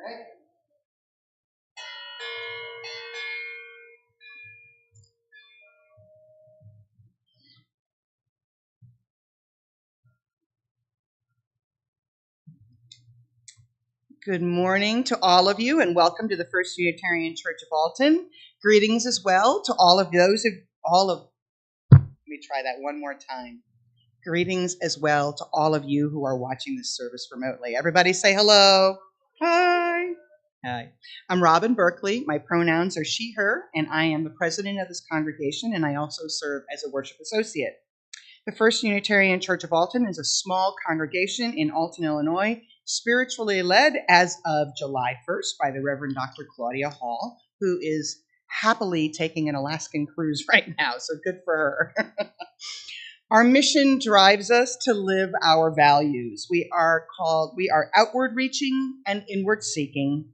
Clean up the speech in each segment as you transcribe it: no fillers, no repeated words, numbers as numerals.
right. Good morning to all of you, and welcome to the First Unitarian Church of Alton. Greetings as well to all of those of all of. Let me try that one more time. Greetings as well to all of you who are watching this service remotely. Everybody say hello. Hi. Hi. I'm Robin Berkeley. My pronouns are she, her, and I am the president of this congregation, and I also serve as a worship associate. The First Unitarian Church of Alton is a small congregation in Alton, Illinois, spiritually led as of July 1st by the Reverend Dr. Claudia Hall, who is happily taking an Alaskan cruise right now, so good for her. Our mission drives us to live our values. We are outward reaching and inward seeking.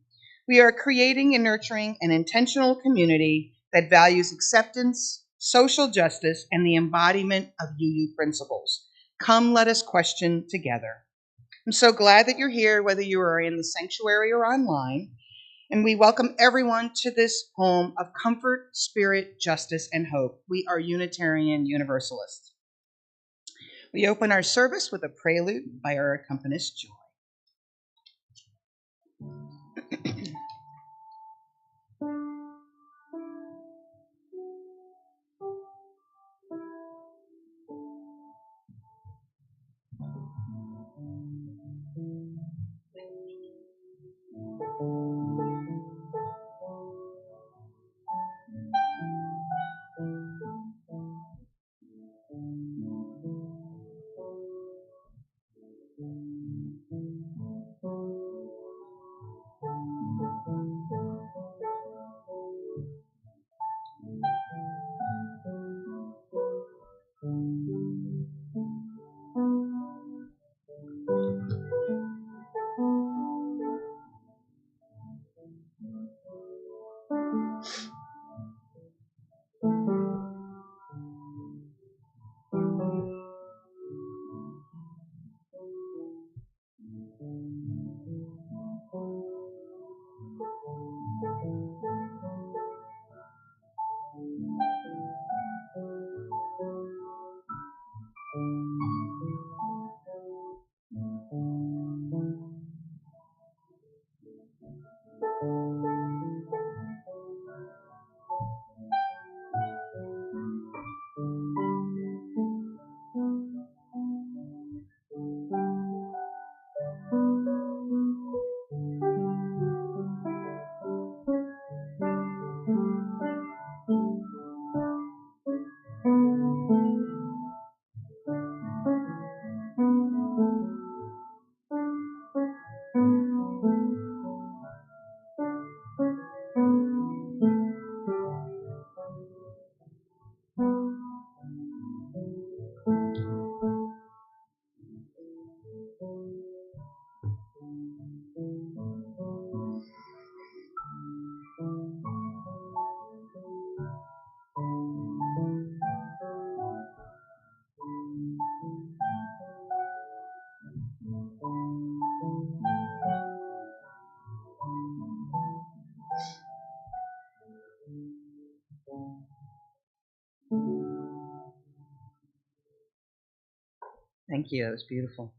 We are creating and nurturing an intentional community that values acceptance, social justice, and the embodiment of UU principles. Come, let us question together. I'm so glad that you're here, whether you are in the sanctuary or online, and we welcome everyone to this home of comfort, spirit, justice, and hope. We are Unitarian Universalists. We open our service with a prelude by our accompanist, Joy. Thank you. That was beautiful.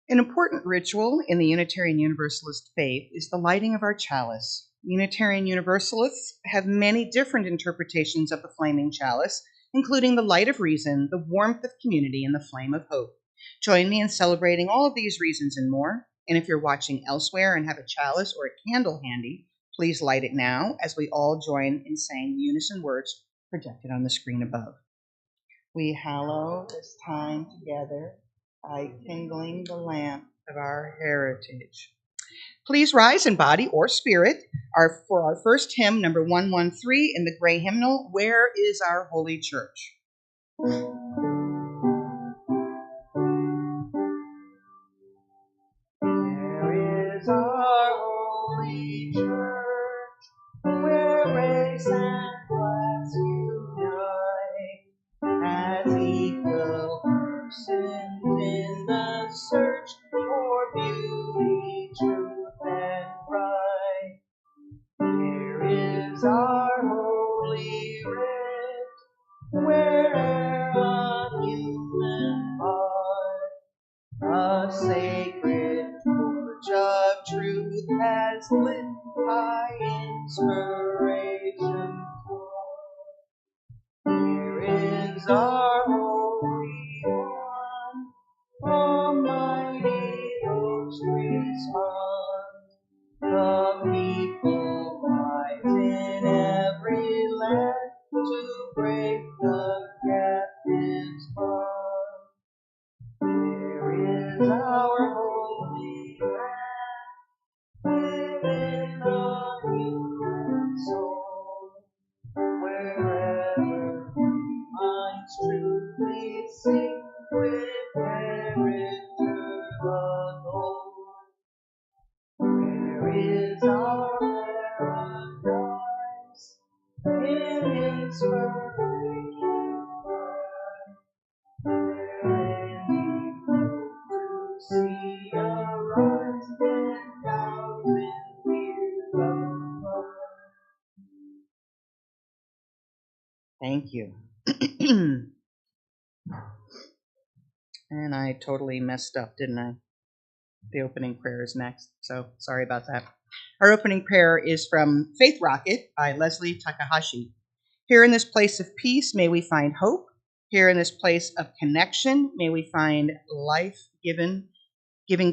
An important ritual in the Unitarian Universalist faith is the lighting of our chalice. Unitarian Universalists have many different interpretations of the flaming chalice, including the light of reason, the warmth of community, and the flame of hope. Join me in celebrating all of these reasons and more. And if you're watching elsewhere and have a chalice or a candle handy, please light it now as we all join in saying unison words projected on the screen above. We hallow this time together by kindling the lamp of our heritage. Please rise in body or spirit for our first hymn, number 113 in the gray hymnal, Where is Our Holy Church? Where is our holy church, where grace and bless unite, as equal persons in the search for beauty, truth, and that's lit by inspiration. Here is our Holy One, Almighty Oaks respond. The people rise in every land to break the captive's bond. There is our holy land within the human soul, wherever minds truly sing with character untold. Where is our paradise in inspiration? Where we hope to see arise 10,000 years apart. Thank you. And I totally messed up, didn't I? The opening prayer is next, so sorry about that. Our opening prayer is from Faith Rocket by Leslie Takahashi. Here in this place of peace, may we find hope. Here in this place of connection, may we find life-giving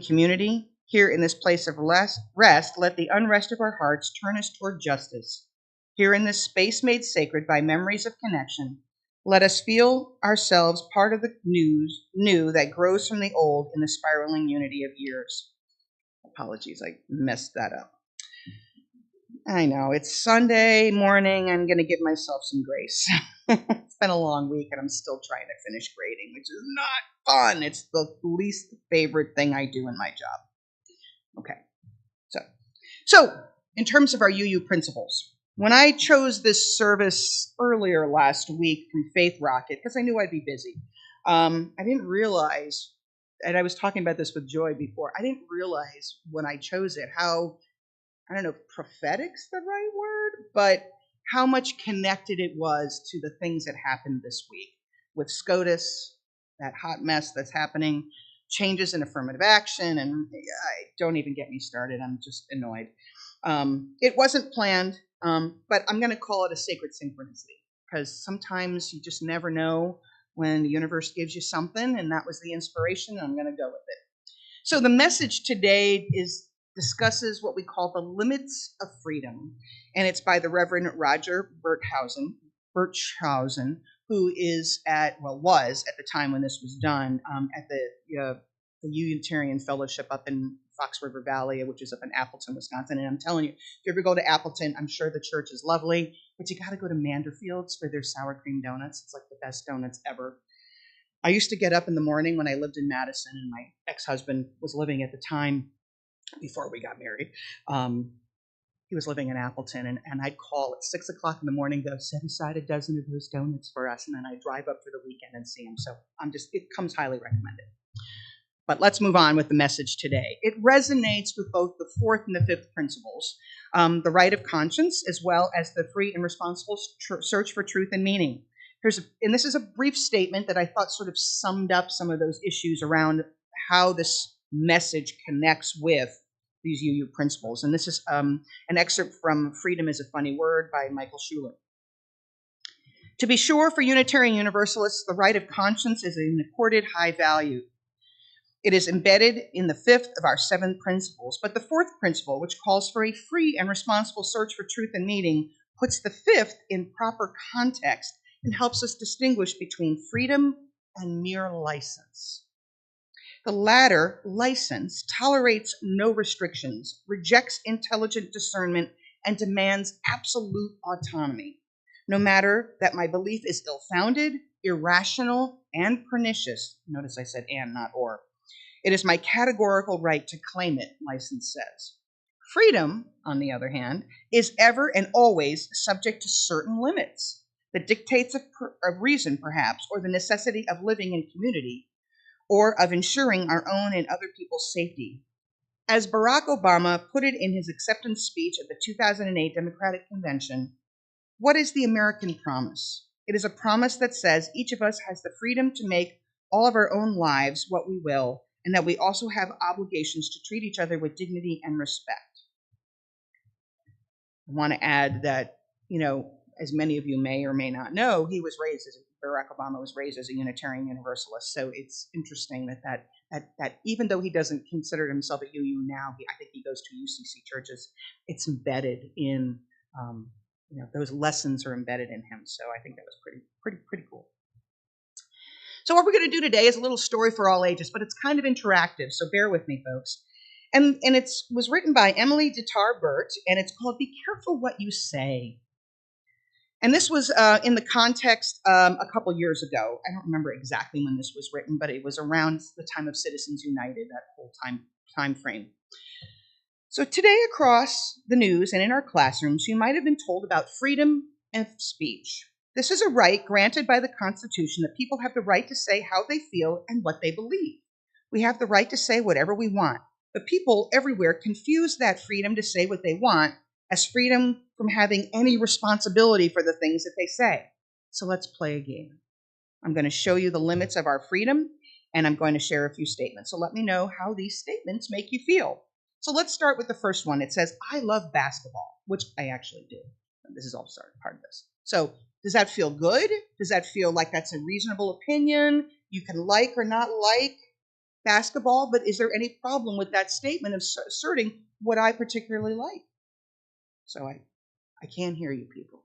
community. Here in this place of rest, let the unrest of our hearts turn us toward justice. Here in this space made sacred by memories of connection, let us feel ourselves part of the new that grows from the old in the spiraling unity of years. Apologies, I messed that up. I know, it's Sunday morning. I'm going to give myself some grace. It's been a long week and I'm still trying to finish grading, which is not fun. It's the least favorite thing I do in my job. Okay, so in terms of our UU principles, when I chose this service earlier last week from Faith Rocket, because I knew I'd be busy, I didn't realize, and I was talking about this with Joy before, I didn't realize when I chose it how, I don't know if prophetic's the right word, but how much connected it was to the things that happened this week with SCOTUS, that hot mess that's happening, changes in affirmative action, and don't even get me started. I'm just annoyed. It wasn't planned, but I'm going to call it a sacred synchronicity because sometimes you just never know when the universe gives you something, and that was the inspiration, and I'm going to go with it. So the message today discusses what we call the limits of freedom, and it's by the Reverend Roger Birchhausen, who was at the time when this was done at the Unitarian Fellowship up in Fox River Valley, which is up in Appleton, Wisconsin. And I'm telling you, if you ever go to Appleton, I'm sure the church is lovely, but you got to go to Manderfield's for their sour cream donuts. It's like the best donuts ever. I used to get up in the morning when I lived in Madison, and my ex-husband was living at the time before we got married. He was living in Appleton, and I'd call at 6 o'clock in the morning, go set aside a dozen of those donuts for us, and then I'd drive up for the weekend and see him. So it comes highly recommended. But let's move on with the message today. It resonates with both the fourth and the fifth principles, the right of conscience, as well as the free and responsible search for truth and meaning. And this is a brief statement that I thought sort of summed up some of those issues around how this message connects with these UU principles. And this is an excerpt from Freedom is a Funny Word by Michael Schuller. To be sure, for Unitarian Universalists, the right of conscience is an accorded high value. It is embedded in the fifth of our seven principles, but the fourth principle, which calls for a free and responsible search for truth and meaning, puts the fifth in proper context and helps us distinguish between freedom and mere license. The latter, license, tolerates no restrictions, rejects intelligent discernment, and demands absolute autonomy, no matter that my belief is ill-founded, irrational, and pernicious. Notice I said and, not or. It is my categorical right to claim it, license says. Freedom, on the other hand, is ever and always subject to certain limits, the dictates of reason, perhaps, or the necessity of living in community, or of ensuring our own and other people's safety. As Barack Obama put it in his acceptance speech at the 2008 Democratic Convention, what is the American promise? It is a promise that says each of us has the freedom to make all of our own lives what we will, and that we also have obligations to treat each other with dignity and respect. I want to add that, as many of you may or may not know, Barack Obama was raised as a Unitarian Universalist. So it's interesting that even though he doesn't consider himself a UU now, I think he goes to UCC churches. It's embedded in, those lessons are embedded in him. So I think that was pretty cool. So what we're going to do today is a little story for all ages, but it's kind of interactive. So bear with me, folks. And it was written by Emily Dittar-Burt, and it's called "Be Careful What You Say." And this was in the context a couple years ago. I don't remember exactly when this was written, but it was around the time of Citizens United, that whole time frame. So today across the news and in our classrooms, you might have been told about freedom of speech. This is a right granted by the Constitution that people have the right to say how they feel and what they believe. We have the right to say whatever we want. But people everywhere confuse that freedom to say what they want as freedom from having any responsibility for the things that they say. So let's play a game. I'm going to show you the limits of our freedom, and I'm going to share a few statements. So let me know how these statements make you feel. So let's start with the first one. It says, "I love basketball," which I actually do. This is all part of this. So does that feel good? Does that feel like that's a reasonable opinion? You can like or not like basketball, but is there any problem with that statement of asserting what I particularly like? So I can't hear you people.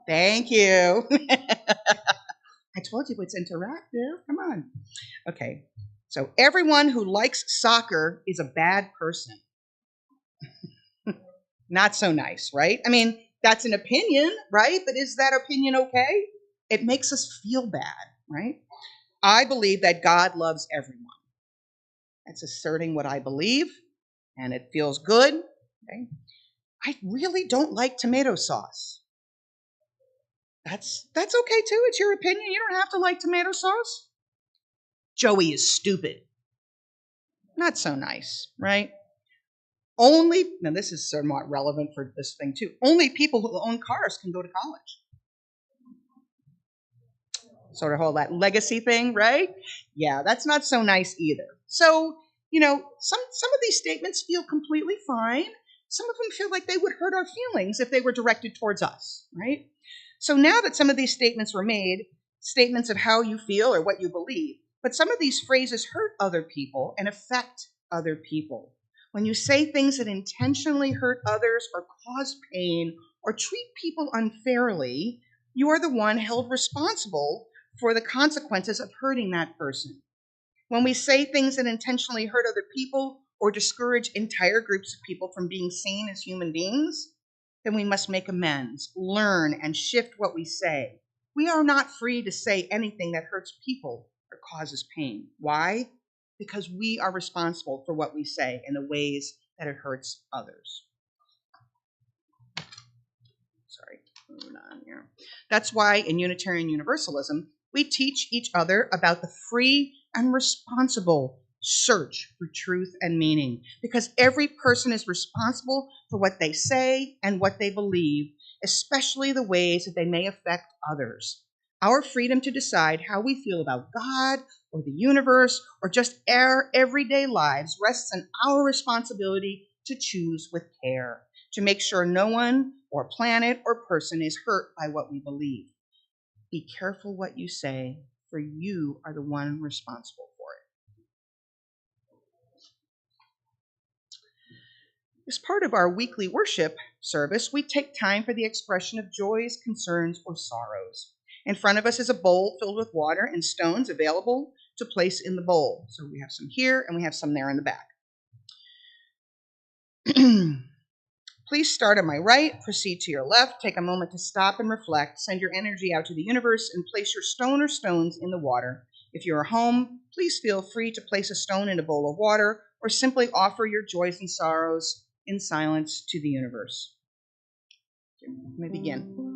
Thank you. I told you it's interactive. Come on. Okay. So everyone who likes soccer is a bad person. Not so nice, right? I mean, that's an opinion, right? But is that opinion okay? It makes us feel bad, right? I believe that God loves everyone. That's asserting what I believe, and it feels good. Okay? I really don't like tomato sauce. That's okay too. It's your opinion. You don't have to like tomato sauce. Joey is stupid. Not so nice, right? Now this is somewhat relevant for this thing too. Only people who own cars can go to college. Sort of all that legacy thing, right? Yeah, that's not so nice either. So, some of these statements feel completely fine. Some of them feel like they would hurt our feelings if they were directed towards us, right? So now that some of these statements were made, statements of how you feel or what you believe, but some of these phrases hurt other people and affect other people. When you say things that intentionally hurt others or cause pain or treat people unfairly, you are the one held responsible for the consequences of hurting that person. When we say things that intentionally hurt other people or discourage entire groups of people from being seen as human beings, then we must make amends, learn, and shift what we say. We are not free to say anything that hurts people or causes pain. Why? Because we are responsible for what we say and the ways that it hurts others. Sorry, moving on here. That's why in Unitarian Universalism, we teach each other about the free and responsible search for truth and meaning, because every person is responsible for what they say and what they believe, especially the ways that they may affect others. Our freedom to decide how we feel about God or the universe or just our everyday lives rests on our responsibility to choose with care, to make sure no one or planet or person is hurt by what we believe. Be careful what you say, for you are the one responsible for it. As part of our weekly worship service, we take time for the expression of joys, concerns, or sorrows. In front of us is a bowl filled with water and stones available to place in the bowl. So we have some here and we have some there in the back. Please start on my right, proceed to your left, take a moment to stop and reflect, send your energy out to the universe, and place your stone or stones in the water. If you're home, please feel free to place a stone in a bowl of water, or simply offer your joys and sorrows in silence to the universe. Let me begin.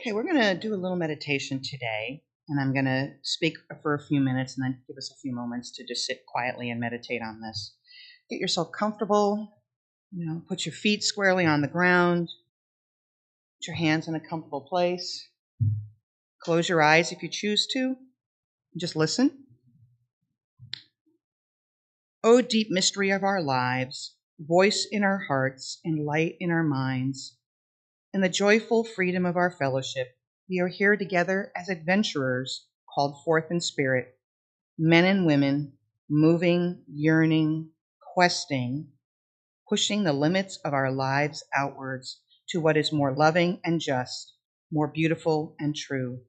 Okay, we're going to do a little meditation today, and I'm going to speak for a few minutes and then give us a few moments to just sit quietly and meditate on this. Get yourself comfortable, put your feet squarely on the ground, put your hands in a comfortable place. Close your eyes if you choose to. Just listen. O deep mystery of our lives, voice in our hearts and light in our minds, in the joyful freedom of our fellowship, we are here together as adventurers called forth in spirit, men and women, moving, yearning, questing, pushing the limits of our lives outwards to what is more loving and just, more beautiful and true.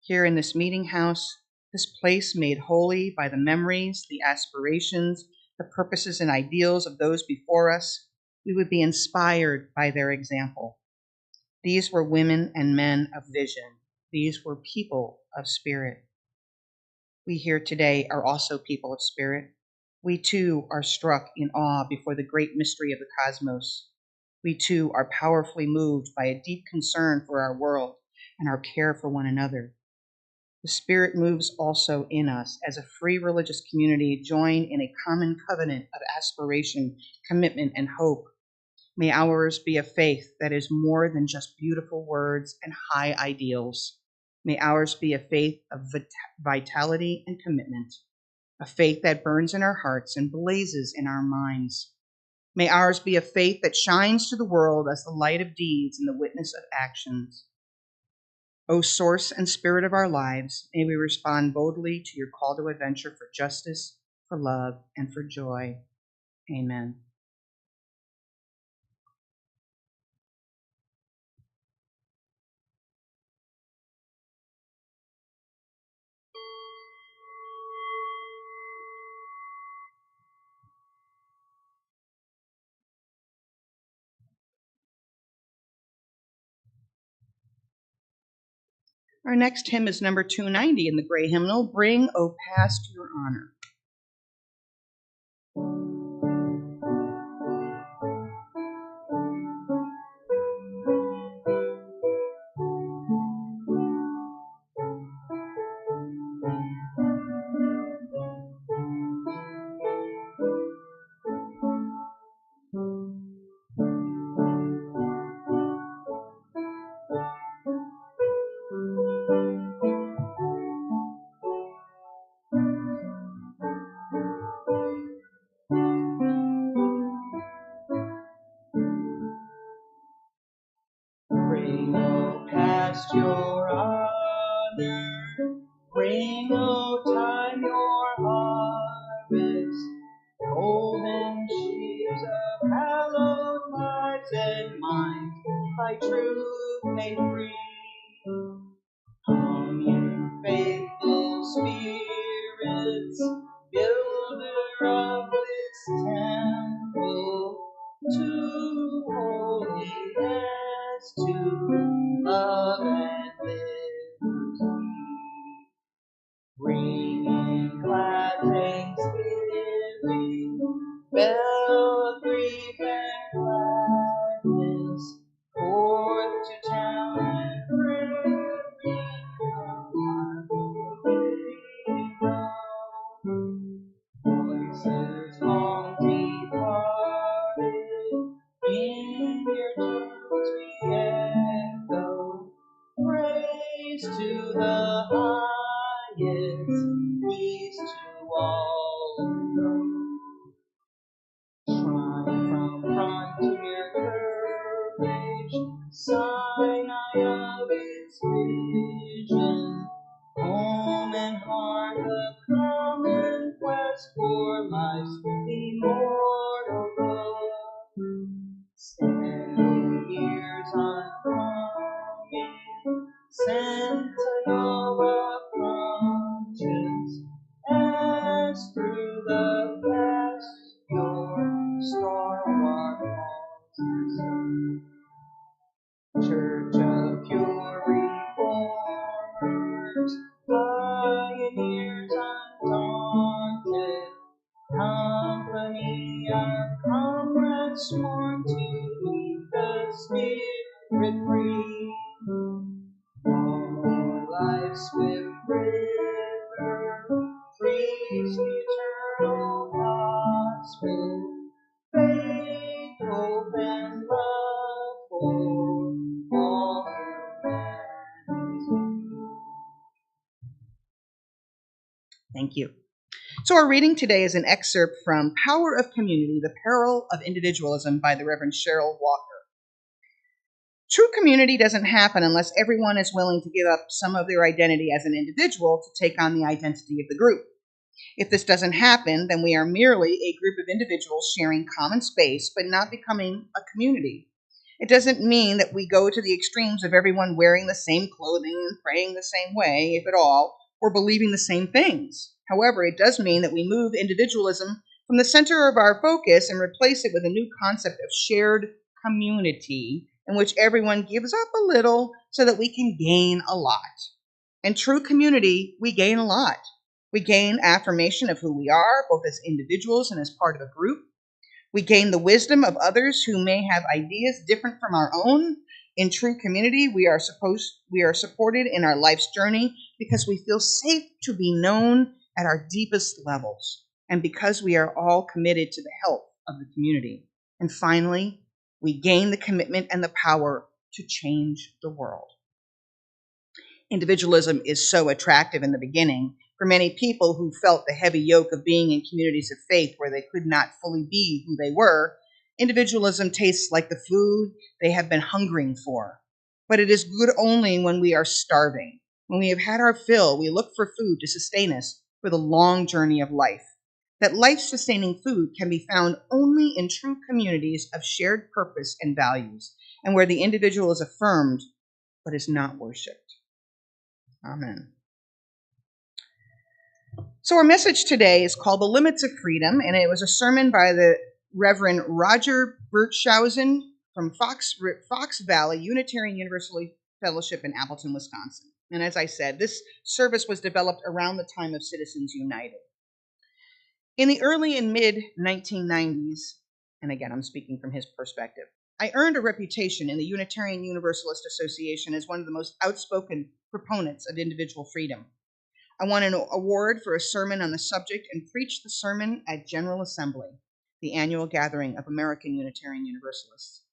Here in this meeting house, this place made holy by the memories, the aspirations, the purposes and ideals of those before us, we would be inspired by their example. These were women and men of vision. These were people of spirit. We here today are also people of spirit. We too are struck in awe before the great mystery of the cosmos. We too are powerfully moved by a deep concern for our world and our care for one another. The Spirit moves also in us as a free religious community joined in a common covenant of aspiration, commitment, and hope. May ours be a faith that is more than just beautiful words and high ideals. May ours be a faith of vitality and commitment, a faith that burns in our hearts and blazes in our minds. May ours be a faith that shines to the world as the light of deeds and the witness of actions. O source and spirit of our lives, may we respond boldly to your call to adventure for justice, for love, and for joy. Amen. Our next hymn is number 290 in the Gray Hymnal, Bring, O Past, Your Honor. Bring, O past, your honor. Bring, O time, your harvest. Golden sheaves of hallowed lives and minds, by truth made free. Come, you faithful spirits, builder of this temple, to holiness, to love and liberty. Praise to the highest, peace to all who shine from frontier courage, Sinai of its vision, home and heart a common quest for life's immortal love. Standing years uncoming, sentinel of conscience, as through the past your stalwart calls. Church of pure reformers, pioneers undaunted, company of comrades sworn to keep the spirit free. All life's swift river, frees the eternal gospel, faith, hope, and love for all humanity. Thank you. So our reading today is an excerpt from Power of Community, The Peril of Individualism by the Reverend Cheryl Walker. True community doesn't happen unless everyone is willing to give up some of their identity as an individual to take on the identity of the group. If this doesn't happen, then we are merely a group of individuals sharing common space, but not becoming a community. It doesn't mean that we go to the extremes of everyone wearing the same clothing and praying the same way, if at all, or believing the same things. However, it does mean that we move individualism from the center of our focus and replace it with a new concept of shared community in which everyone gives up a little so that we can gain a lot. In true community, we gain a lot. We gain affirmation of who we are, both as individuals and as part of a group. We gain the wisdom of others who may have ideas different from our own. In true community, we are supported in our life's journey because we feel safe to be known at our deepest levels, and because we are all committed to the health of the community. And finally, we gain the commitment and the power to change the world. Individualism is so attractive in the beginning for many people who felt the heavy yoke of being in communities of faith where they could not fully be who they were. Individualism tastes like the food they have been hungering for. But it is good only when we are starving. When we have had our fill, we look for food to sustain us for the long journey of life. That life-sustaining food can be found only in true communities of shared purpose and values, and where the individual is affirmed but is not worshipped. Amen. So our message today is called The Limits of Freedom, and it was a sermon by the Reverend Roger Burtshausen from Fox Valley Unitarian Universalist Fellowship in Appleton, Wisconsin. And as I said, this service was developed around the time of Citizens United. In the early and mid-1990s, and again, I'm speaking from his perspective, I earned a reputation in the Unitarian Universalist Association as one of the most outspoken proponents of individual freedom. I won an award for a sermon on the subject and preached the sermon at General Assembly, the annual gathering of American Unitarian Universalists.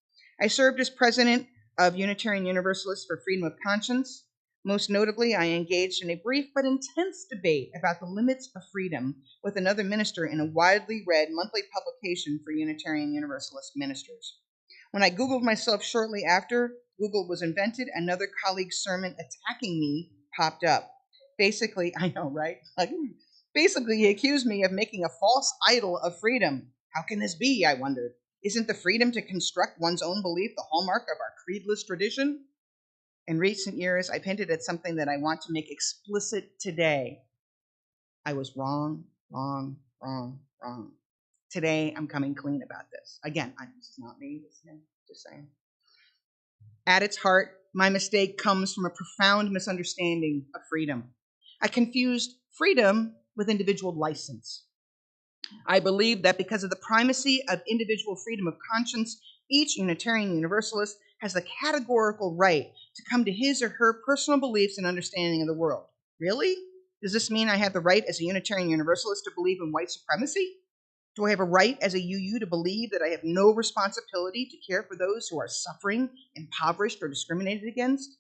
I served as president of Unitarian Universalists for Freedom of Conscience. Most notably, I engaged in a brief but intense debate about the limits of freedom with another minister in a widely read monthly publication for Unitarian Universalist ministers. When I Googled myself shortly after Google was invented, another colleague's sermon attacking me popped up. Basically, I know, right? Basically, he accused me of making a false idol of freedom. How can this be, I wondered? Isn't the freedom to construct one's own belief the hallmark of our creedless tradition? In recent years, I've hinted at something that I want to make explicit today. I was wrong. Today, I'm coming clean about this. Again, this is not me, this is him, just saying. At its heart, my mistake comes from a profound misunderstanding of freedom. I confused freedom with individual license. I believe that because of the primacy of individual freedom of conscience, each Unitarian Universalist has the categorical right to come to his or her personal beliefs and understanding of the world. Really? Does this mean I have the right as a Unitarian Universalist to believe in white supremacy? Do I have a right as a UU to believe that I have no responsibility to care for those who are suffering, impoverished, or discriminated against?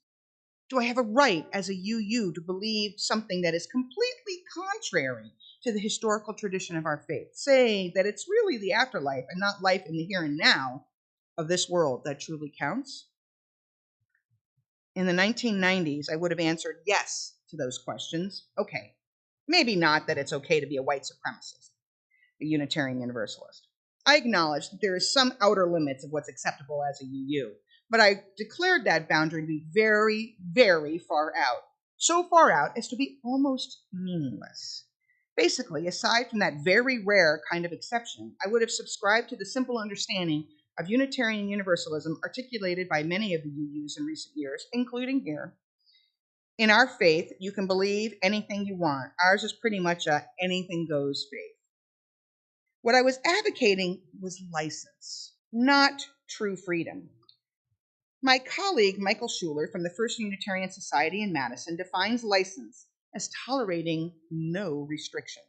Do I have a right as a UU to believe something that is completely contrary to the historical tradition of our faith? Say that it's really the afterlife and not life in the here and now of this world that truly counts? In the 1990s, I would have answered yes to those questions. Okay, maybe not that it's okay to be a white supremacist, a Unitarian Universalist. I acknowledge that there is some outer limits of what's acceptable as a UU, but I declared that boundary to be very, very far out. So far out as to be almost meaningless. Basically, aside from that very rare kind of exception, I would have subscribed to the simple understanding of Unitarian Universalism articulated by many of the UUs in recent years, including here. In our faith, you can believe anything you want. Ours is pretty much a anything goes faith. What I was advocating was license, not true freedom. My colleague, Michael Schuler from the First Unitarian Society in Madison, defines license as tolerating no restriction.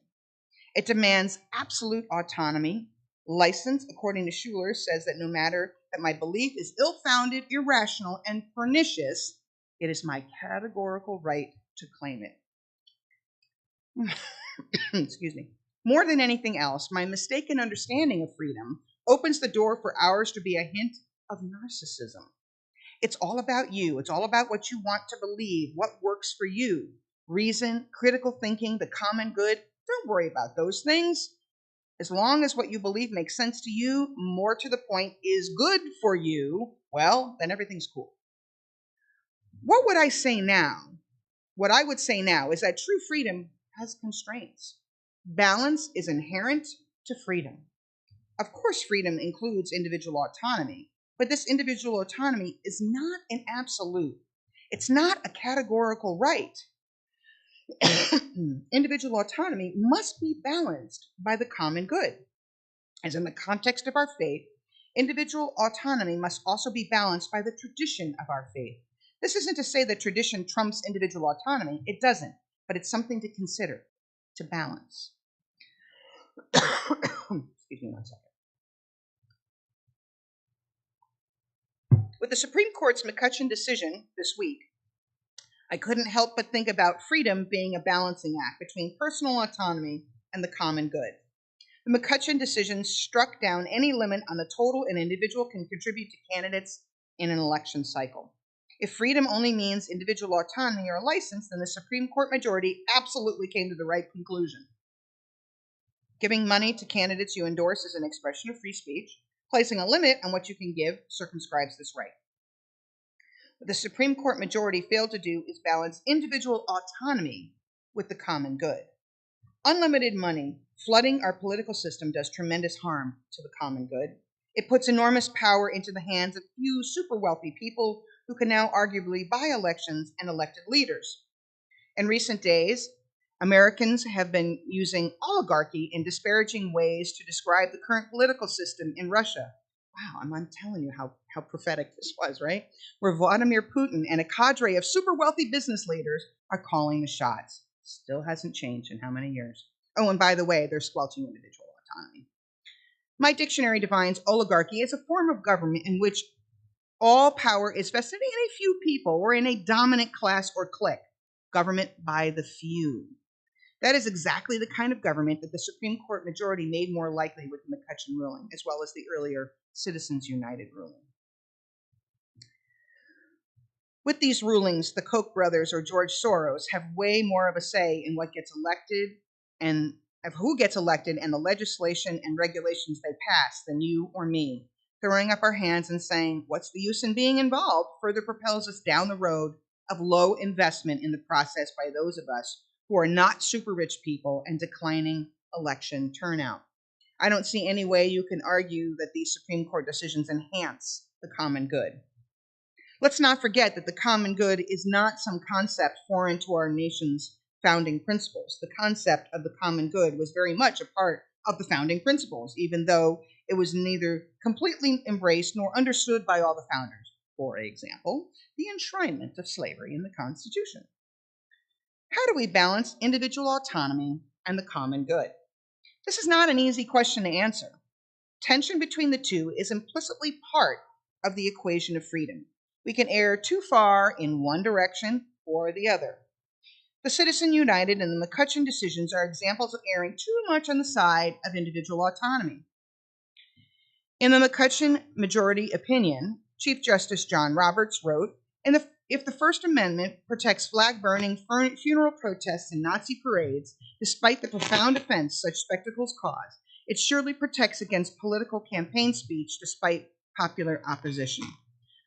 It demands absolute autonomy. License, according to Schuler, says that no matter that my belief is ill-founded, irrational, and pernicious, it is my categorical right to claim it. Excuse me. More than anything else, my mistaken understanding of freedom opens the door for ours to be a hint of narcissism. It's all about you. It's all about what you want to believe, what works for you. Reason, critical thinking, the common good. Don't worry about those things. As long as what you believe makes sense to you, more to the point, is good for you, well, then everything's cool. What would I say now? What I would say now is that true freedom has constraints. Balance is inherent to freedom. Of course, freedom includes individual autonomy, but this individual autonomy is not an absolute. It's not a categorical right. Individual autonomy must be balanced by the common good. As in the context of our faith, individual autonomy must also be balanced by the tradition of our faith. This isn't to say that tradition trumps individual autonomy. It doesn't, but it's something to consider, to balance. Excuse me 1 second. With the Supreme Court's McCutcheon decision this week, I couldn't help but think about freedom being a balancing act between personal autonomy and the common good. The McCutcheon decision struck down any limit on the total an individual can contribute to candidates in an election cycle. If freedom only means individual autonomy or license, then the Supreme Court majority absolutely came to the right conclusion. Giving money to candidates you endorse is an expression of free speech. Placing a limit on what you can give circumscribes this right. What the Supreme Court majority failed to do is balance individual autonomy with the common good. Unlimited money flooding our political system does tremendous harm to the common good. It puts enormous power into the hands of few super wealthy people who can now arguably buy elections and elected leaders. In recent days, Americans have been using oligarchy in disparaging ways to describe the current political system in Russia. Wow, I'm telling you how prophetic this was, right? Where Vladimir Putin and a cadre of super wealthy business leaders are calling the shots. Still hasn't changed in how many years? Oh, and by the way, they're squelching individual autonomy. My dictionary defines oligarchy as a form of government in which all power is vested in a few people or in a dominant class or clique. Government by the few. That is exactly the kind of government that the Supreme Court majority made more likely with the McCutcheon ruling, as well as the earlier Citizens United ruling. With these rulings, the Koch brothers or George Soros have way more of a say in what gets elected and of who gets elected and the legislation and regulations they pass than you or me. Throwing up our hands and saying, what's the use in being involved, further propels us down the road of low investment in the process by those of us who are not super rich people and declining election turnout. I don't see any way you can argue that these Supreme Court decisions enhance the common good. Let's not forget that the common good is not some concept foreign to our nation's founding principles. The concept of the common good was very much a part of the founding principles, even though it was neither completely embraced nor understood by all the founders. For example, the enshrinement of slavery in the Constitution. How do we balance individual autonomy and the common good? This is not an easy question to answer. Tension between the two is implicitly part of the equation of freedom. We can err too far in one direction or the other. The Citizen United and the McCutcheon decisions are examples of erring too much on the side of individual autonomy. In the McCutcheon majority opinion, Chief Justice John Roberts wrote, if the First Amendment protects flag burning, funeral protests, and Nazi parades, despite the profound offense such spectacles cause, it surely protects against political campaign speech despite popular opposition.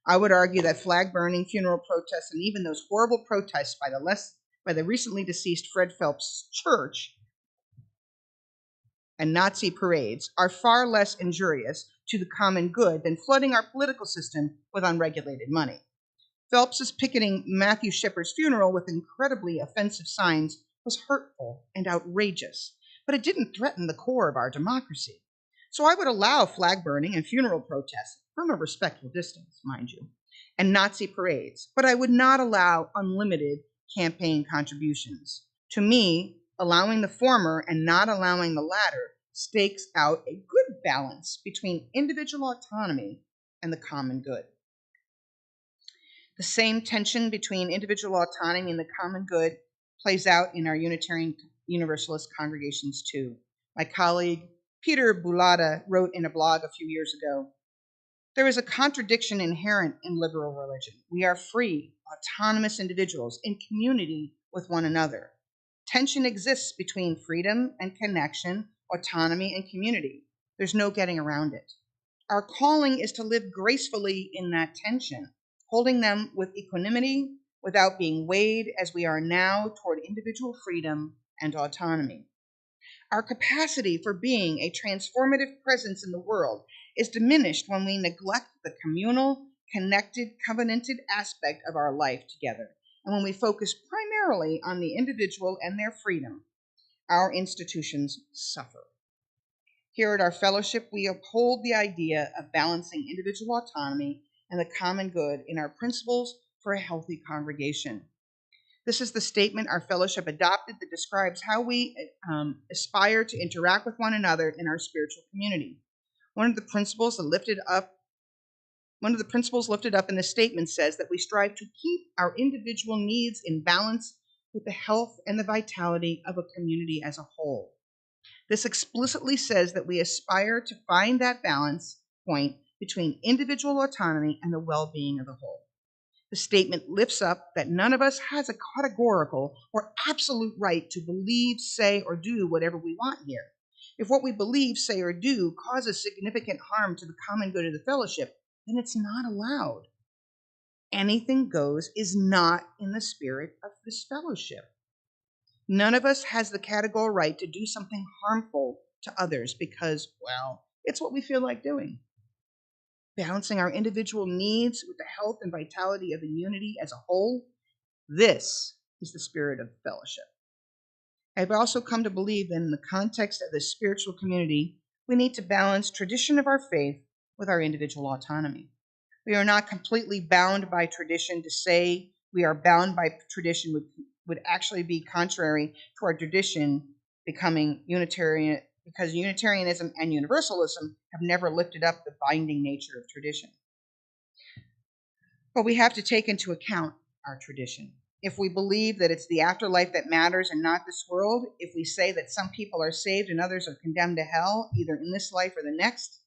I would argue that flag burning, funeral protests, and even those horrible protests by the recently deceased Fred Phelps Church and Nazi parades are far less injurious to the common good than flooding our political system with unregulated money. Phelps's picketing Matthew Shepard's funeral with incredibly offensive signs was hurtful and outrageous, but it didn't threaten the core of our democracy. So I would allow flag burning and funeral protests, from a respectful distance, mind you, and Nazi parades, but I would not allow unlimited campaign contributions. To me, allowing the former and not allowing the latter stakes out a good balance between individual autonomy and the common good. The same tension between individual autonomy and the common good plays out in our Unitarian Universalist congregations too. My colleague Peter Bulada wrote in a blog a few years ago, "There is a contradiction inherent in liberal religion. We are free, autonomous individuals in community with one another. Tension exists between freedom and connection, autonomy and community. There's no getting around it. Our calling is to live gracefully in that tension, holding them with equanimity without being weighed as we are now toward individual freedom and autonomy. Our capacity for being a transformative presence in the world is diminished when we neglect the communal, connected, covenanted aspect of our life together, and when we focus primarily on the individual and their freedom. Our institutions suffer. Here at our fellowship, we uphold the idea of balancing individual autonomy and the common good in our principles for a healthy congregation. This is the statement our fellowship adopted that describes how we aspire to interact with one another in our spiritual community. One of the principles lifted up in this statement says that we strive to keep our individual needs in balance with the health and the vitality of a community as a whole. This explicitly says that we aspire to find that balance point between individual autonomy and the well-being of the whole. The statement lifts up that none of us has a categorical or absolute right to believe, say, or do whatever we want here. If what we believe, say, or do causes significant harm to the common good of the fellowship, then it's not allowed. Anything goes is not in the spirit of this fellowship. None of us has the categorical right to do something harmful to others because, well, it's what we feel like doing. Balancing our individual needs with the health and vitality of the unity as a whole, this is the spirit of fellowship. I've also come to believe that in the context of the spiritual community, we need to balance tradition of our faith with our individual autonomy. We are not completely bound by tradition. To say we are bound by tradition would actually be contrary to our tradition becoming Unitarian, because Unitarianism and Universalism have never lifted up the binding nature of tradition. But we have to take into account our tradition. If we believe that it's the afterlife that matters and not this world, if we say that some people are saved and others are condemned to hell, either in this life or the next,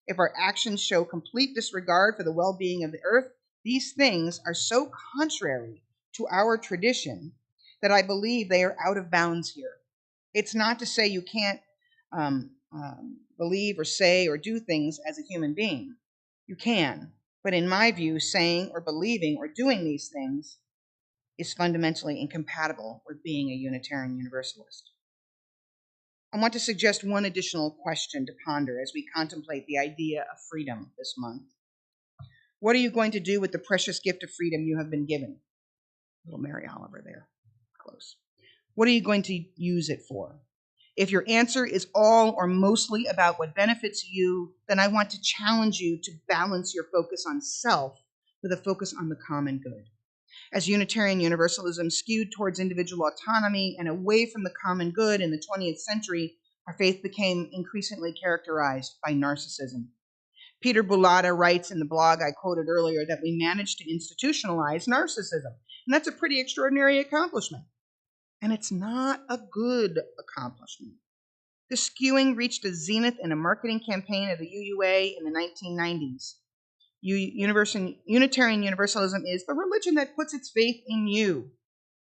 if our actions show complete disregard for the well-being of the earth, these things are so contrary to our tradition that I believe they are out of bounds here. It's not to say you can't believe or say or do things as a human being. You can, but in my view, saying or believing or doing these things is fundamentally incompatible with being a Unitarian Universalist. I want to suggest one additional question to ponder as we contemplate the idea of freedom this month. What are you going to do with the precious gift of freedom you have been given? Little Mary Oliver there, close. What are you going to use it for? If your answer is all or mostly about what benefits you, then I want to challenge you to balance your focus on self with a focus on the common good. As Unitarian Universalism skewed towards individual autonomy and away from the common good in the 20th century, our faith became increasingly characterized by narcissism. Peter Bulata writes in the blog I quoted earlier that we managed to institutionalize narcissism. And that's a pretty extraordinary accomplishment. And it's not a good accomplishment. The skewing reached a zenith in a marketing campaign of the UUA in the 1990s. Unitarian Universalism is the religion that puts its faith in you,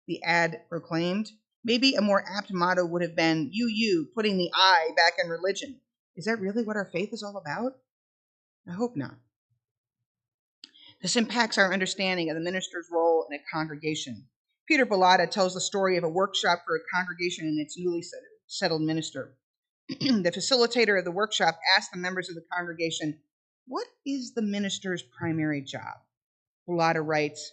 the ad proclaimed. Maybe a more apt motto would have been you, putting the I back in religion. Is that really what our faith is all about? I hope not. This impacts our understanding of the minister's role in a congregation. Peter Bulata tells the story of a workshop for a congregation and its newly settled minister. The facilitator of the workshop asked the members of the congregation, "What is the minister's primary job?" Bulata writes,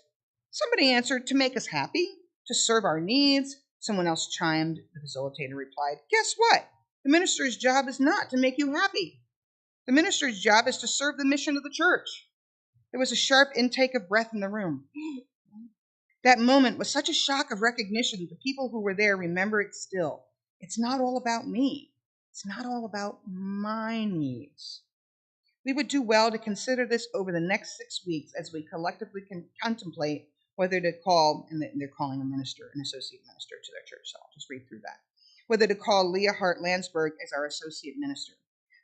"Somebody answered, to make us happy, to serve our needs." Someone else chimed. The facilitator replied, "Guess what? The minister's job is not to make you happy. The minister's job is to serve the mission of the church." There was a sharp intake of breath in the room. That moment was such a shock of recognition that the people who were there remember it still. It's not all about me. It's not all about my needs. We would do well to consider this over the next 6 weeks as we collectively contemplate whether to call, and they're calling a minister, an associate minister to their church, so I'll just read through that, whether to call Leah Hart Landsberg as our associate minister.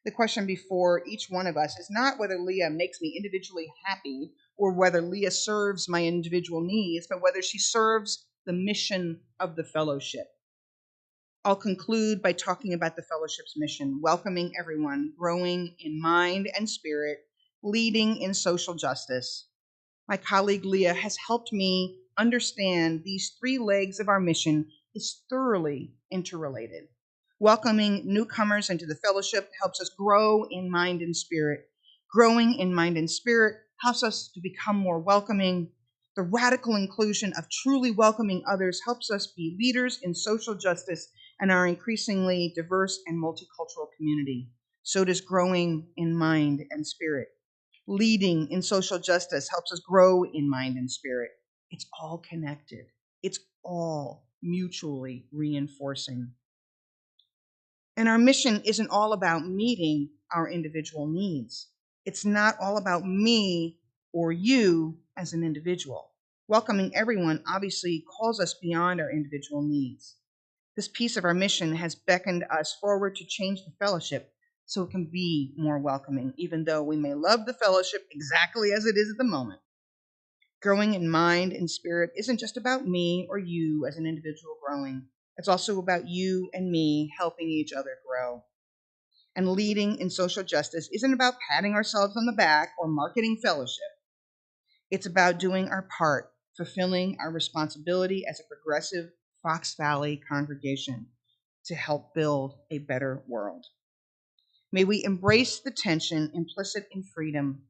The question before each one of us is not whether Leah makes me individually happy or whether Leah serves my individual needs, but whether she serves the mission of the fellowship. I'll conclude by talking about the fellowship's mission: welcoming everyone, growing in mind and spirit, leading in social justice. My colleague Leah has helped me understand these 3 legs of our mission is thoroughly interrelated. Welcoming newcomers into the fellowship helps us grow in mind and spirit. Growing in mind and spirit helps us to become more welcoming. The radical inclusion of truly welcoming others helps us be leaders in social justice and our increasingly diverse and multicultural community. So does growing in mind and spirit. Leading in social justice helps us grow in mind and spirit. It's all connected. It's all mutually reinforcing. And our mission isn't all about meeting our individual needs. It's not all about me or you as an individual. Welcoming everyone obviously calls us beyond our individual needs. This piece of our mission has beckoned us forward to change the fellowship so it can be more welcoming, even though we may love the fellowship exactly as it is at the moment. Growing in mind and spirit isn't just about me or you as an individual growing. It's also about you and me helping each other grow. And leading in social justice isn't about patting ourselves on the back or marketing fellowship. It's about doing our part, fulfilling our responsibility as a progressive Fox Valley congregation to help build a better world. May we embrace the tension implicit in freedom.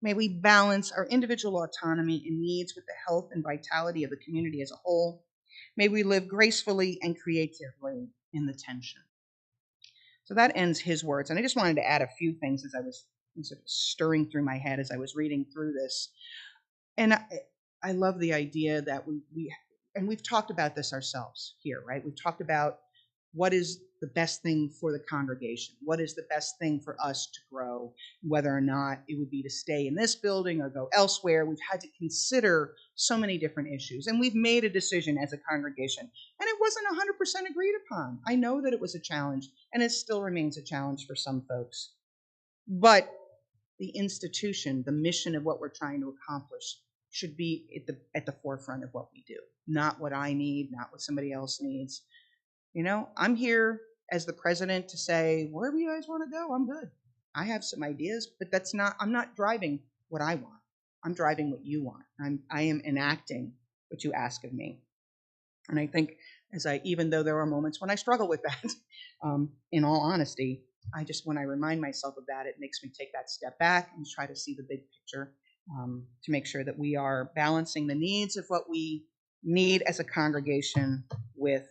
May we balance our individual autonomy and needs with the health and vitality of the community as a whole. May we live gracefully and creatively in the tension. So that ends his words. And I just wanted to add a few things as I was sort of stirring through my head as I was reading through this. And I love the idea that we've talked about this ourselves here, right? We've talked about what is the best thing for the congregation? What is the best thing for us to grow? Whether or not it would be to stay in this building or go elsewhere. We've had to consider so many different issues. And we've made a decision as a congregation. And it wasn't 100% agreed upon. I know that it was a challenge, and it still remains a challenge for some folks. But the institution, the mission of what we're trying to accomplish should be at the forefront of what we do. Not what I need, not what somebody else needs. You know, I'm here as the president to say, wherever you guys want to go, I'm good. I have some ideas, but I'm not driving what I want. I'm driving what you want. I am enacting what you ask of me. And I think even though there are moments when I struggle with that, in all honesty, when I remind myself of that, it makes me take that step back and try to see the big picture, to make sure that we are balancing the needs of what we need as a congregation with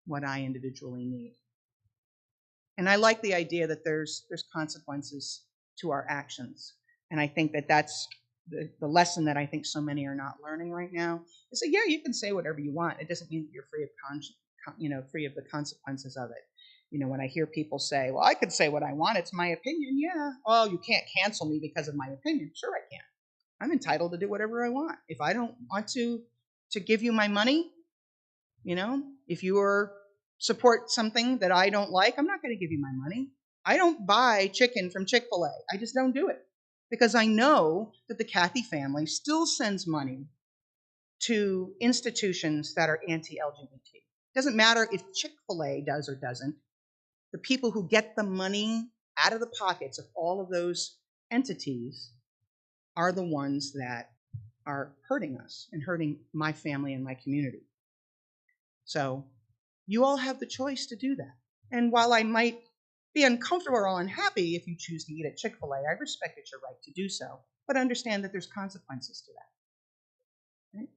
what I individually need. And I like the idea that there's consequences to our actions. And I think that that's the lesson that I think so many are not learning right now. Is that, yeah, you can say whatever you want. It doesn't mean that you're free of free of the consequences of it. When I hear people say, well, I could say what I want, it's my opinion. Yeah. Well, you can't cancel me because of my opinion. Sure, I can. I'm entitled to do whatever I want. If I don't want to give you my money, if you support something that I don't like, I'm not going to give you my money. I don't buy chicken from Chick-fil-A. I just don't do it because I know that the Cathy family still sends money to institutions that are anti-LGBT. Doesn't matter if Chick-fil-A does or doesn't. The people who get the money out of the pockets of all of those entities are the ones that are hurting us and hurting my family and my community. So you all have the choice to do that. And while I might be uncomfortable or unhappy if you choose to eat at Chick-fil-A, I respect it's your right to do so, but understand that there's consequences to that. Right?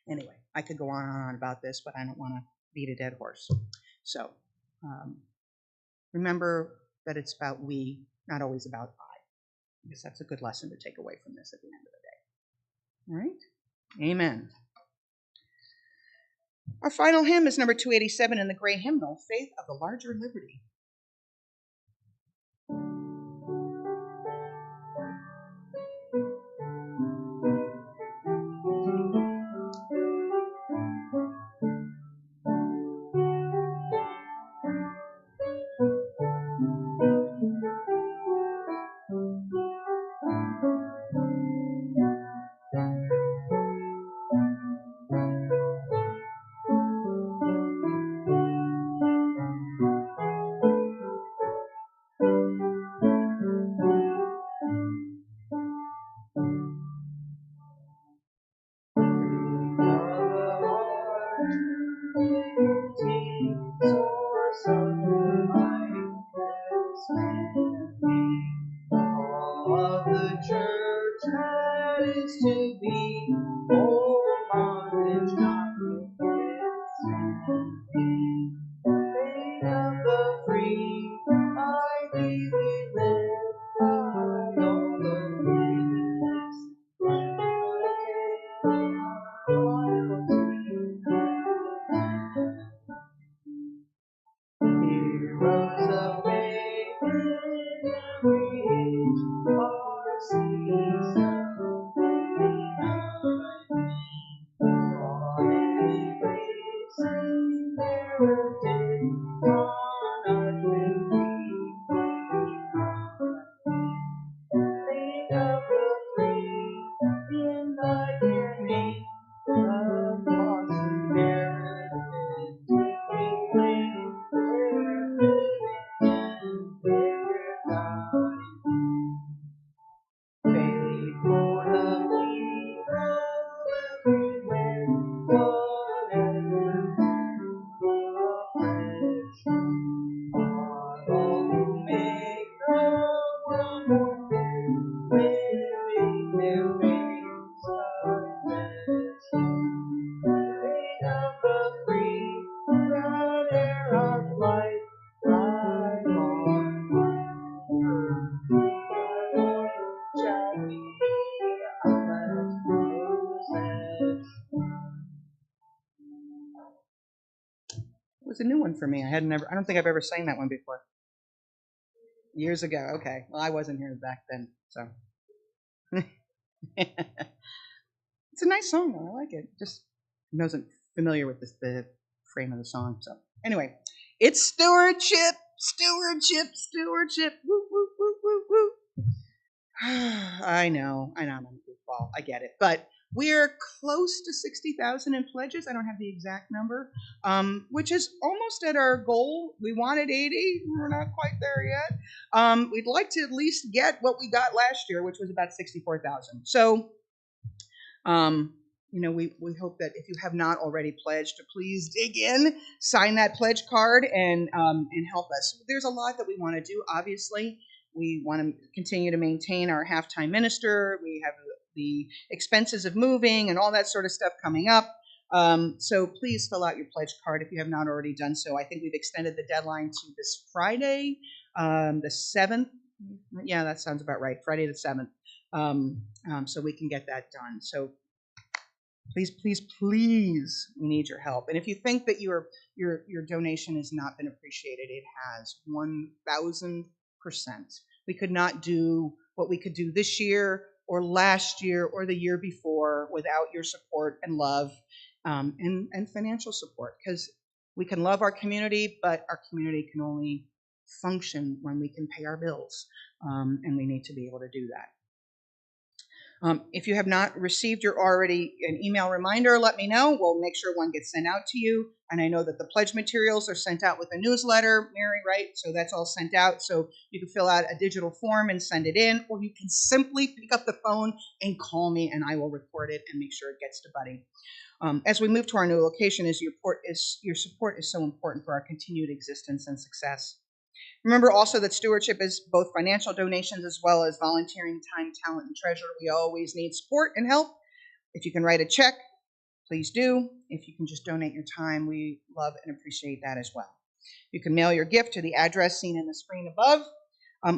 Anyway, I could go on and on about this, but I don't want to beat a dead horse. So remember that it's about we, not always about I. I guess that's a good lesson to take away from this at the end of the day. All right? Amen. Our final hymn is number 287 in the Gray Hymnal, Faith of the Larger Liberty. It was a new one for me. I don't think I've ever sang that one before. Years ago. Okay. Well, I wasn't here back then, so. It's a nice song, though. I like it. Just wasn't familiar with the frame of the song. So anyway, it's stewardship. Woo, woo, woo, woo, woo. I know. I'm a goofball. I get it. But we're close to 60,000 in pledges. I don't have the exact number, which is almost at our goal. We wanted 80. We're not quite there yet. We'd like to at least get what we got last year, which was about 64,000. So, we hope that if you have not already pledged, to please dig in, sign that pledge card, and help us. There's a lot that we want to do, obviously. We want to continue to maintain our half-time minister. We have the expenses of moving and all that sort of stuff coming up. So please fill out your pledge card if you have not already done so. I think we've extended the deadline to this Friday, the 7th. Yeah, that sounds about right. Friday the 7th. So we can get that done. So Please, please, please, we need your help. And if you think that your donation has not been appreciated, it has 1,000%. We could not do what we could do this year or last year or the year before without your support and love, and financial support. Because we can love our community, but our community can only function when we can pay our bills, and we need to be able to do that. If you have not received an email reminder, let me know. We'll make sure one gets sent out to you. And I know that the pledge materials are sent out with a newsletter, Mary, right? So that's all sent out. So you can fill out a digital form and send it in, or you can simply pick up the phone and call me, and I will record it and make sure it gets to Buddy. As we move to our new location, your support is so important for our continued existence and success. Remember also that stewardship is both financial donations as well as volunteering time, talent, and treasure. We always need support and help. If you can write a check, please do. If you can just donate your time, we love and appreciate that as well. You can mail your gift to the address seen in the screen above,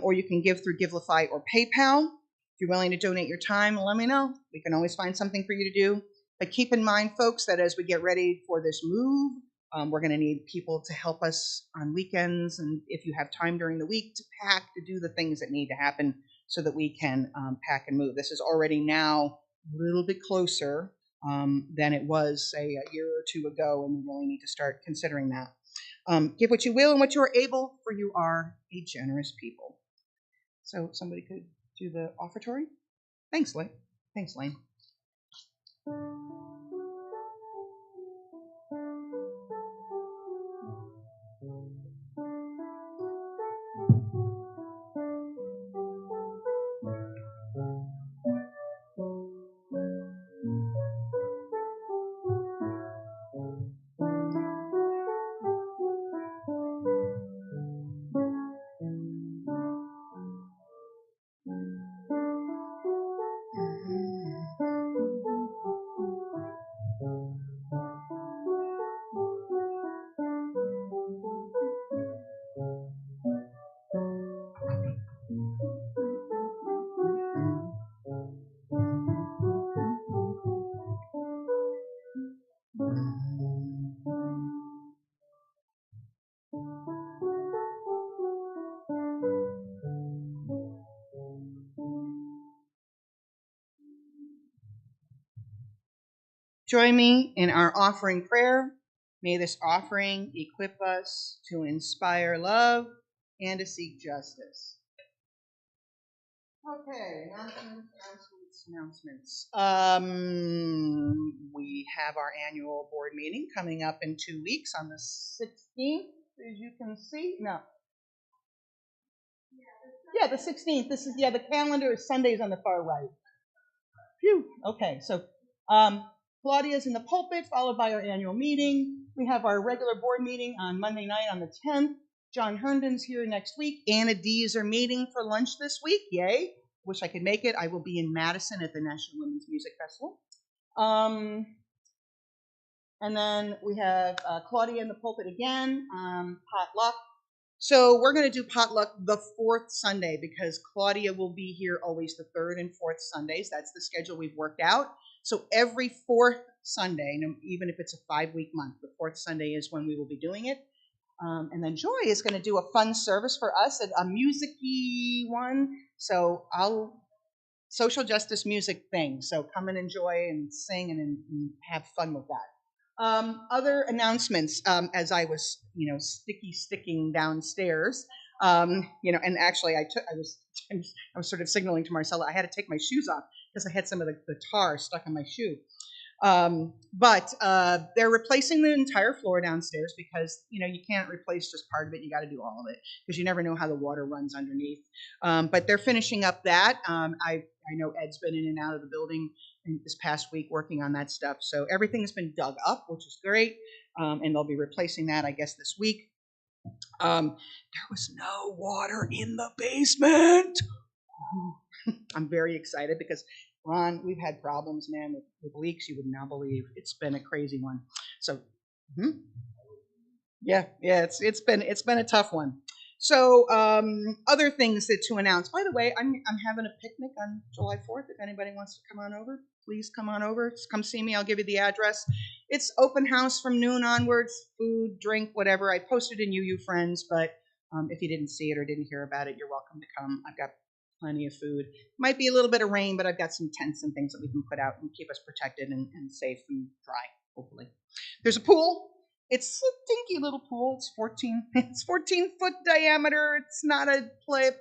or you can give through Givelify or PayPal. If you're willing to donate your time, let me know. We can always find something for you to do. But keep in mind, folks, that as we get ready for this move, we're going to need people to help us on weekends, and if you have time during the week to pack, to do the things that need to happen so that we can pack and move. This is already now a little bit closer than it was, say, a year or two ago, and we really need to start considering that. Give what you will and what you are able, for you are a generous people. So somebody could do the offertory. Thanks, Lane. Thanks, Lane. Join me in our offering prayer. May this offering equip us to inspire love and to seek justice. Okay, announcements. We have our annual board meeting coming up in 2 weeks on the 16th, as you can see. No. Yeah, the 16th. The calendar is Sundays on the far right. Phew. Okay, so Claudia's in the pulpit, followed by our annual meeting. We have our regular board meeting on Monday night on the 10th. John Herndon's here next week. Anna D's are meeting for lunch this week. Yay. Wish I could make it. I will be in Madison at the National Women's Music Festival. And then we have Claudia in the pulpit again, potluck. So we're going to do potluck the 4th Sunday because Claudia will be here always the 3rd and 4th Sundays. That's the schedule we've worked out. So every 4th Sunday, even if it's a 5-week month, the 4th Sunday is when we will be doing it. And then Joy is going to do a fun service for us, a music-y one. So social justice music thing. So come and enjoy and sing and have fun with that. Other announcements, as I was, sticking downstairs, and actually I was sort of signaling to Marcella I had to take my shoes off because I had some of the tar stuck on my shoe. But they're replacing the entire floor downstairs because, you can't replace just part of it. You got to do all of it because you never know how the water runs underneath. But they're finishing up that. I know Ed's been in and out of the building this past week working on that stuff. So everything's been dug up, which is great. And they'll be replacing that, I guess, this week. There was no water in the basement. I'm very excited because Ron, we've had problems, man, with leaks you would not believe. It's been a crazy one. So, yeah, it's been a tough one. So, other things to announce. By the way, I'm having a picnic on July 4th. If anybody wants to come on over, please come on over. Just come see me. I'll give you the address. It's open house from noon onwards, food, drink, whatever. I posted in UU Friends, but if you didn't see it or didn't hear about it, you're welcome to come. I've got plenty of food. Might be a little bit of rain, but I've got some tents and things that we can put out and keep us protected and safe and dry, hopefully. There's a pool. It's a dinky little pool. It's 14-foot diameter. It's not a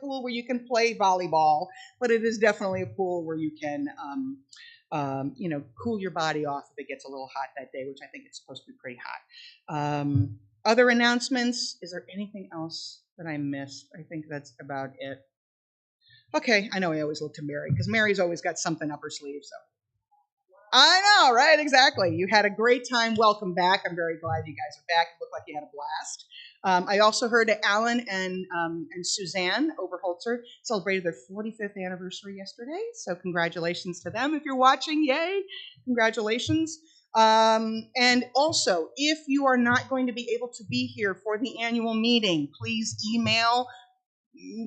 pool where you can play volleyball, but it is definitely a pool where you can, cool your body off if it gets a little hot that day, which I think it's supposed to be pretty hot. Other announcements? Is there anything else that I missed? I think that's about it. Okay, I know I always look to Mary because Mary's always got something up her sleeve. So I know, right? Exactly. You had a great time. Welcome back. I'm very glad you guys are back. It looked like you had a blast. I also heard that Alan and Suzanne Oberholzer celebrated their 45th anniversary yesterday. So congratulations to them. If you're watching, yay! Congratulations. And also, if you are not going to be able to be here for the annual meeting, please email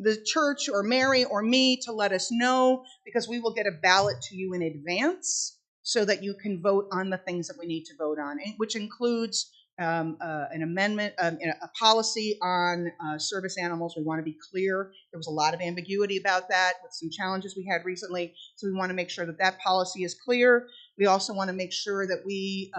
the church or Mary or me to let us know, because we will get a ballot to you in advance so that you can vote on the things that we need to vote on, which includes an amendment, a policy on service animals. We want to be clear. There was a lot of ambiguity about that with some challenges we had recently, so we want to make sure that that policy is clear. We also want to make sure that we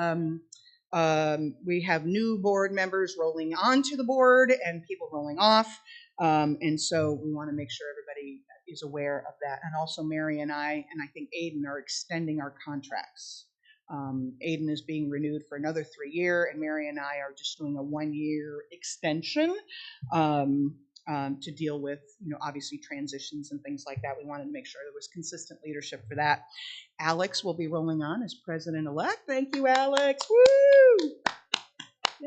have new board members rolling onto the board and people rolling off. And so we want to make sure everybody is aware of that. And also Mary and I think Aiden are extending our contracts. Aiden is being renewed for another 3 years, and Mary and I are just doing a 1-year extension to deal with, obviously transitions and things like that. We wanted to make sure there was consistent leadership for that. Alex will be rolling on as president-elect. Thank you, Alex. Woo!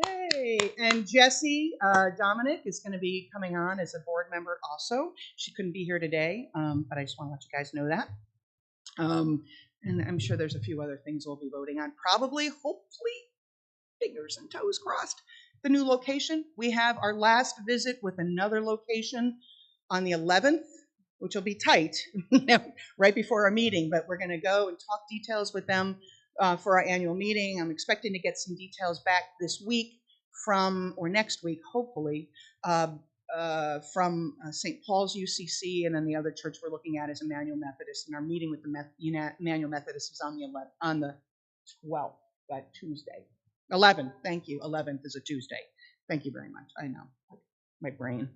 Yay. And Jessie Dominic is going to be coming on as a board member also. She couldn't be here today, but I just want to let you guys know that. And I'm sure there's a few other things we'll be voting on. Probably, hopefully, fingers and toes crossed, the new location. We have our last visit with another location on the 11th, which will be tight, right before our meeting, but we're going to go and talk details with them for our annual meeting. I'm expecting to get some details back this week or next week, hopefully, from St. Paul's UCC, and then the other church we're looking at is Emmanuel Methodist, and our meeting with the Emmanuel Methodist is on the 12th, that Tuesday. 11th, thank you. 11th is a Tuesday. Thank you very much. I know, my brain.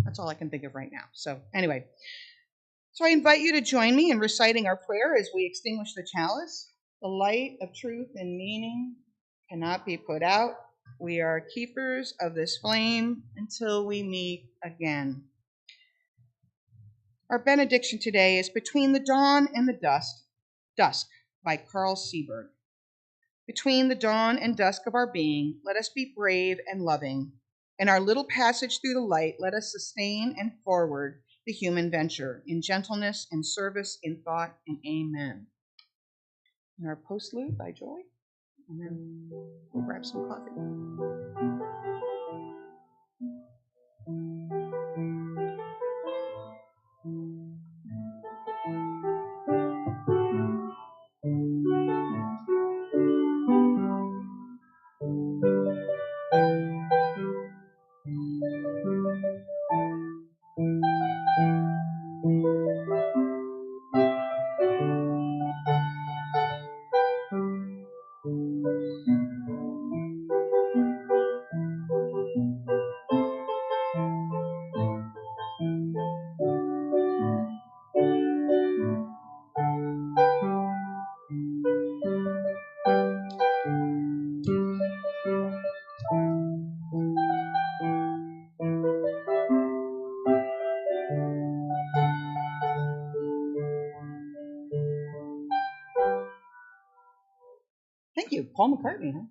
That's all I can think of right now. So anyway, so I invite you to join me in reciting our prayer as we extinguish the chalice. The light of truth and meaning cannot be put out. We are keepers of this flame until we meet again. Our benediction today is Between the Dawn and the Dusk by Carl Seberg. Between the dawn and dusk of our being, let us be brave and loving. In our little passage through the light, let us sustain and forward the human venture in gentleness and service, in thought, and amen. And our postlude by Joy. And then we'll grab some coffee. Thank you. Paul McCartney, huh?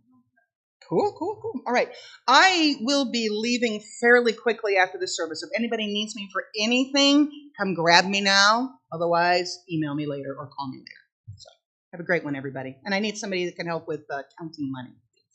Cool. All right. I will be leaving fairly quickly after the service. If anybody needs me for anything, come grab me now. Otherwise, email me later or call me later. So have a great one, everybody. And I need somebody that can help with counting money.